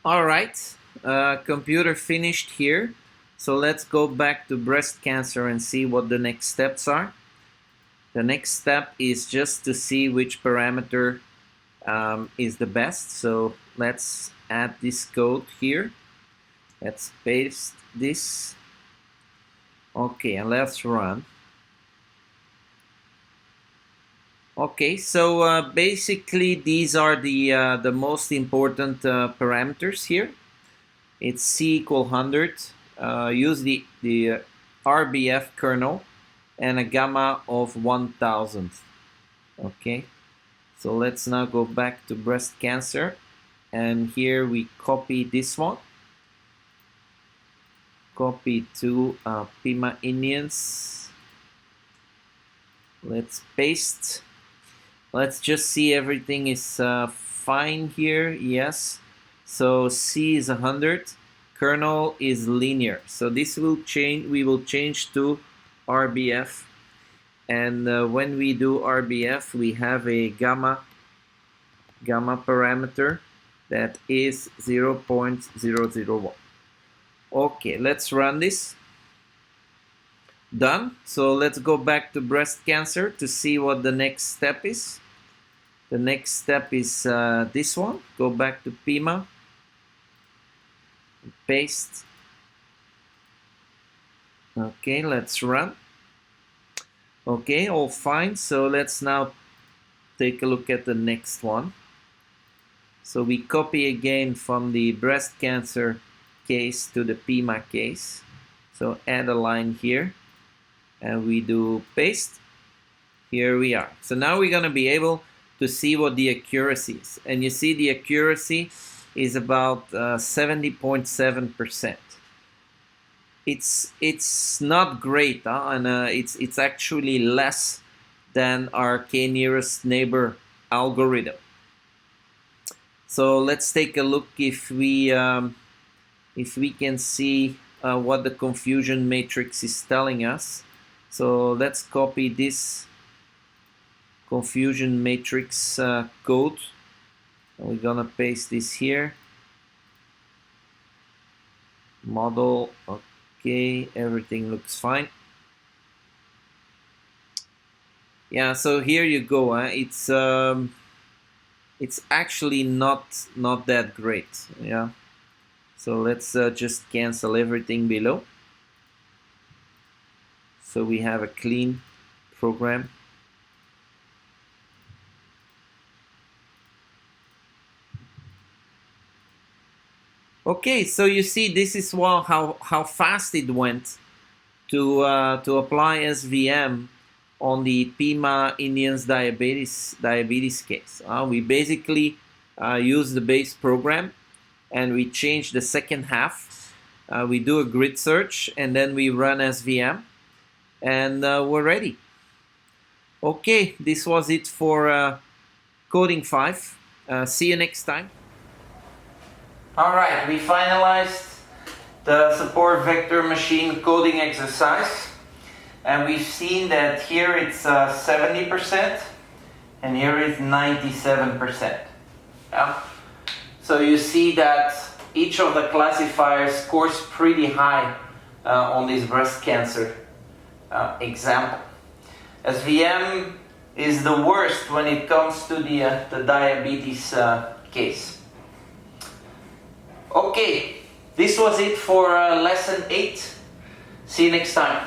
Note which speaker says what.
Speaker 1: All right, computer finished here. So let's go back to breast cancer and see what the next steps are. The next step is just to see which parameter is the best. So let's add this code here. Let's paste this. Okay, and let's run. Okay, so basically these are the most important parameters here. It's C equal 100. Use the RBF kernel and a gamma of 1000. Okay, so let's now go back to breast cancer, and here we copy this one. Copy to Pima Indians. Let's paste. Let's just see everything is fine here. Yes. So C is 100. Kernel is linear. So this will change. We will change to RBF. And when we do RBF, we have a gamma parameter that is 0.001. Okay, let's run this. Done. So let's go back to breast cancer to see what the next step is. The next step is this one. Go back to Pima. Paste. Okay, let's run. Okay, all fine. So let's now take a look at the next one. So we copy again from the breast cancer case to the Pima case. So add a line here. And we do paste. Here we are. So now we're going to be able to see what the accuracy is. And you see the accuracy is about 70.7%. It's not great, and it's actually less than our k-nearest neighbor algorithm. So let's take a look if we can see what the confusion matrix is telling us. So let's copy this confusion matrix code. And we're gonna paste this here. Model, okay, everything looks fine. Yeah, so here you go. It's actually not that great. Yeah. So let's just cancel everything below. So we have a clean program. Okay, so you see this is how fast it went to apply SVM on the Pima Indians diabetes case. We basically use the base program and we change the second half. We do a grid search and then we run SVM. And we're ready. Okay, this was it for coding 5. See you next time. All right, we finalized the support vector machine coding exercise, and we've seen that here it's 70% and here is 97%. Yeah? So you see that each of the classifiers scores pretty high on this breast cancer example. SVM is the worst when it comes to the diabetes case. Okay, this was it for lesson 8. See you next time.